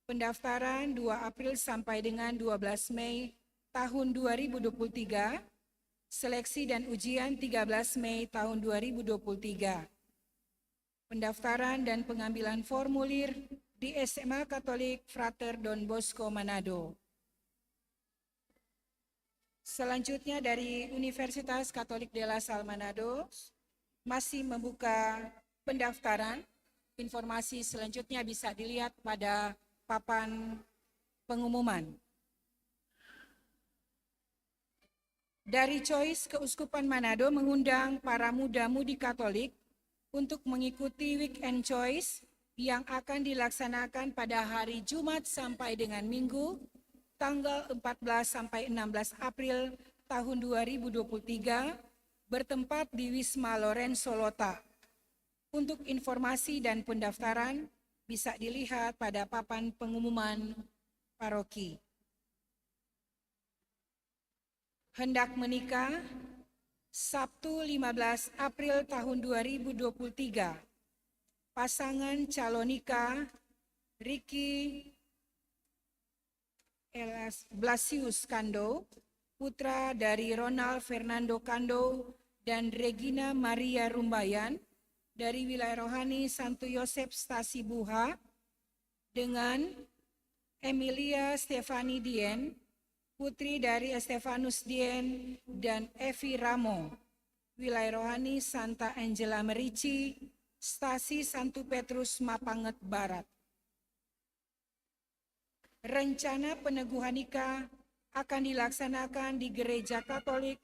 Pendaftaran 2 April sampai dengan 12 Mei tahun 2023. Seleksi dan ujian 13 Mei tahun 2023. Pendaftaran dan pengambilan formulir di SMA Katolik Frater Don Bosco Manado. Selanjutnya dari Universitas Katolik de la Salle Manado masih membuka pendaftaran. Informasi selanjutnya bisa dilihat pada papan pengumuman. Dari Choice Keuskupan Manado mengundang para muda-mudi Katolik untuk mengikuti Weekend Choice yang akan dilaksanakan pada hari Jumat sampai dengan Minggu, tanggal 14 sampai 16 April tahun 2023, bertempat di Wisma Lorenzo Lota. Untuk informasi dan pendaftaran bisa dilihat pada papan pengumuman paroki. Hendak menikah Sabtu 15 April tahun 2023. Pasangan calon nikah Ricky Blasius Kando, putra dari Ronald Fernando Kando dan Regina Maria Rumbayan dari wilayah rohani Santo Yosef Stasi Buha, dengan Emilia Stefani Dien, putri dari Stefanus Dien dan Evi Ramo, wilayah rohani Santa Angela Merici, Stasi Santo Petrus Mapanget Barat. Rencana peneguhan nikah akan dilaksanakan di Gereja Katolik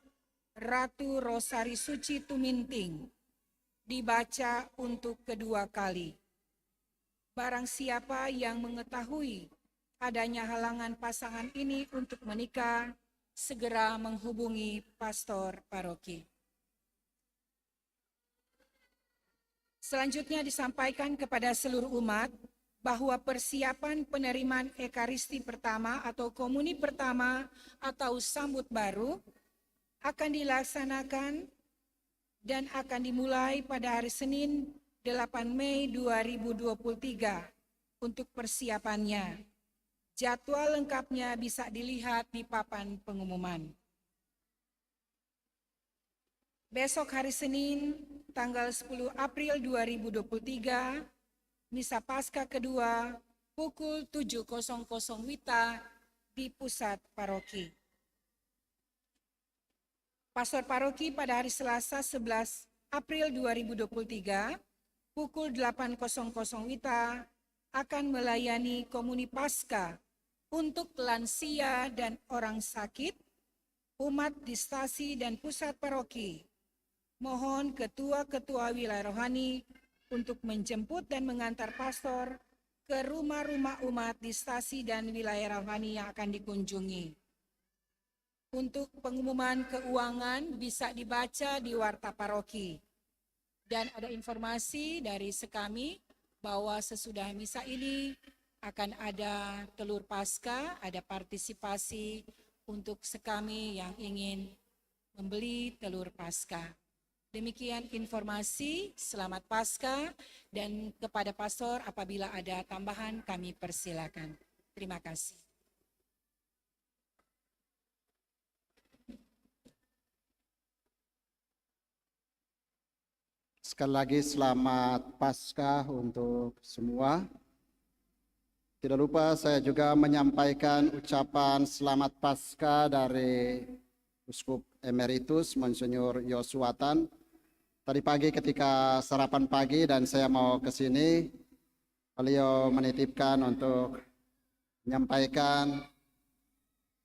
Ratu Rosari Suci Tuminting, dibaca untuk kedua kali. Barang siapa yang mengetahui adanya halangan pasangan ini untuk menikah, segera menghubungi pastor paroki. Selanjutnya disampaikan kepada seluruh umat bahwa persiapan penerimaan Ekaristi pertama atau komuni pertama atau sambut baru akan dilaksanakan dan akan dimulai pada hari Senin 8 Mei 2023 untuk persiapannya. Jadwal lengkapnya bisa dilihat di papan pengumuman. Besok hari Senin, tanggal 10 April 2023, Misa Paskah kedua, pukul 7.00 WITA di pusat paroki. Pastor paroki pada hari Selasa 11 April 2023, pukul 8.00 WITA, akan melayani komuni Paskah untuk lansia dan orang sakit, umat di stasi dan pusat paroki. Mohon ketua-ketua wilayah rohani untuk menjemput dan mengantar pastor ke rumah-rumah umat di stasi dan wilayah rohani yang akan dikunjungi. Untuk pengumuman keuangan bisa dibaca di warta paroki. Dan ada informasi dari sekami bahwa sesudah misa ini akan ada telur Paskah, ada partisipasi untuk sekami yang ingin membeli telur Paskah. Demikian informasi, selamat Paskah, dan kepada pastor apabila ada tambahan kami persilakan. Terima kasih. Sekali lagi selamat Paskah untuk semua. Tidak lupa saya juga menyampaikan ucapan selamat Paskah dari Uskup Emeritus Monsinyur Yosuatan. Tadi pagi ketika sarapan pagi dan saya mau ke sini, beliau menitipkan untuk menyampaikan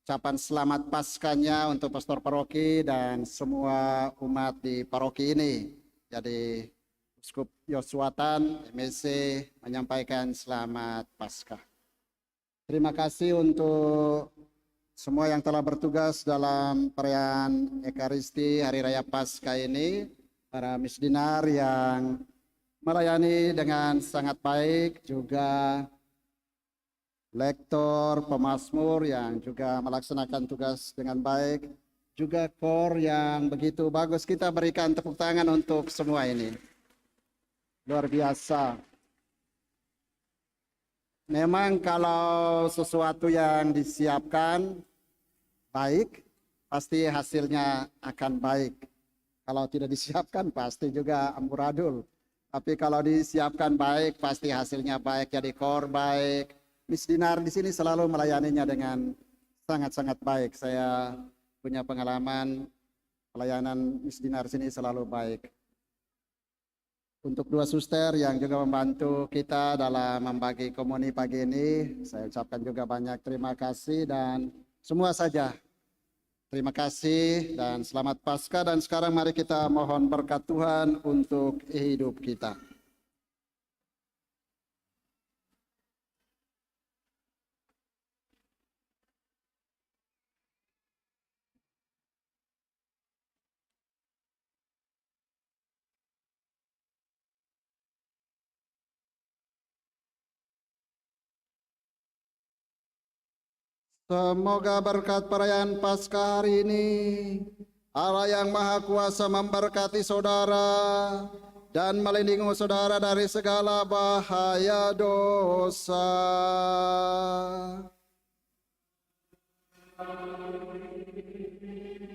ucapan selamat Paskahnya untuk pastor paroki dan semua umat di paroki ini. Jadi Uskup Yosuatan MSC menyampaikan selamat Paskah. Terima kasih untuk semua yang telah bertugas dalam perayaan Ekaristi Hari Raya Paskah ini, para misdinar yang melayani dengan sangat baik, juga lektor, pemazmur yang juga melaksanakan tugas dengan baik, juga kor yang begitu bagus. Kita berikan tepuk tangan untuk semua ini. Luar biasa. Memang kalau sesuatu yang disiapkan baik, pasti hasilnya akan baik. Kalau tidak disiapkan pasti juga amburadul. Tapi kalau disiapkan baik, pasti hasilnya baik. Jadi kor baik. Miss Dinar di sini selalu melayaninya dengan sangat-sangat baik. Saya punya pengalaman pelayanan Miss Dinar sini selalu baik. Untuk dua suster yang juga membantu kita dalam membagi komuni pagi ini, saya ucapkan juga banyak terima kasih dan semua saja. Terima kasih dan selamat Paskah, dan sekarang mari kita mohon berkat Tuhan untuk hidup kita. Semoga berkat perayaan Paskah hari ini, Allah yang Maha Kuasa memberkati saudara dan melindungi saudara dari segala bahaya dosa.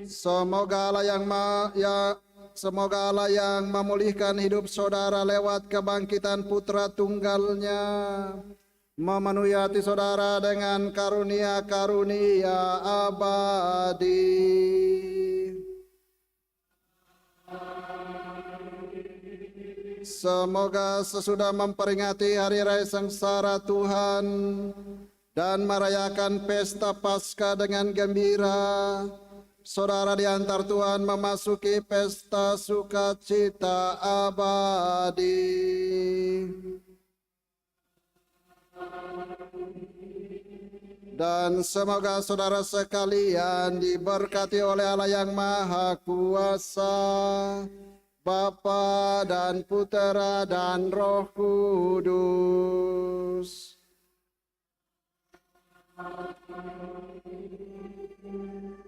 Semoga Allah yang memulihkan hidup saudara lewat kebangkitan Putra Tunggalnya, memenuhi hati saudara dengan karunia-karunia abadi. Semoga sesudah memperingati hari raya sengsara Tuhan dan merayakan pesta Paskah dengan gembira, saudara diantar Tuhan memasuki pesta sukacita abadi. Dan semoga saudara sekalian diberkati oleh Allah yang Maha Kuasa, Bapa dan Putera dan Roh Kudus.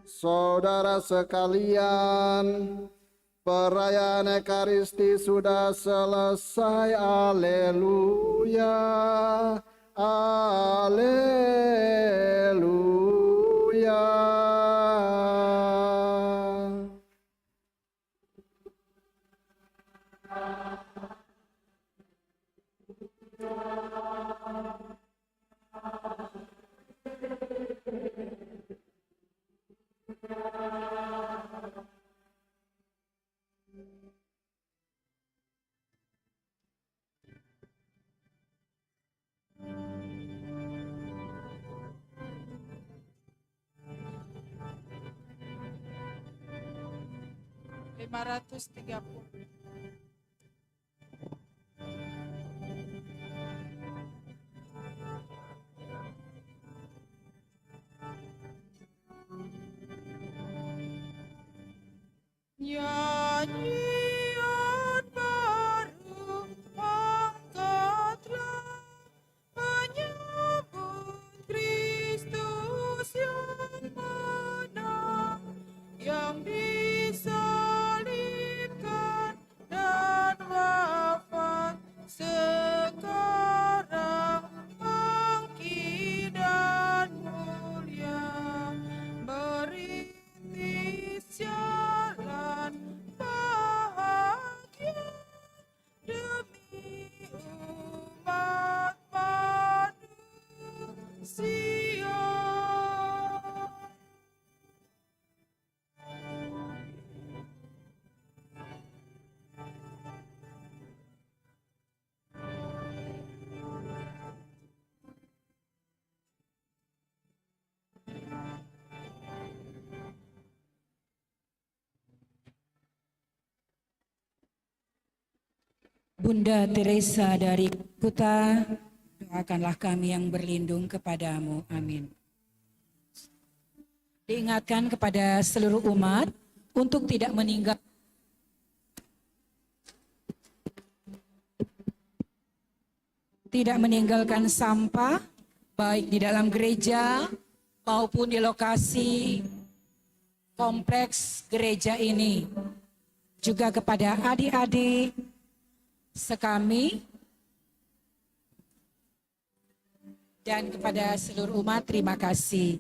Saudara sekalian, perayaan Ekaristi sudah selesai. Haleluya. Haleluya. Lima ratus 30. Nyanyian baru angkatlah, menyambut Kristus yang menang, yang disalibkan dan wafat, sekarang bangkit dan mulia, merintis jalan bahagia demi umat manusia. Bunda Teresa dari Kuta, doakanlah kami yang berlindung kepadamu. Amin. Diingatkan kepada seluruh umat untuk tidak meninggalkan sampah, baik di dalam gereja maupun di lokasi kompleks gereja ini. Juga kepada adik-adik sekami, dan kepada seluruh umat terima kasih.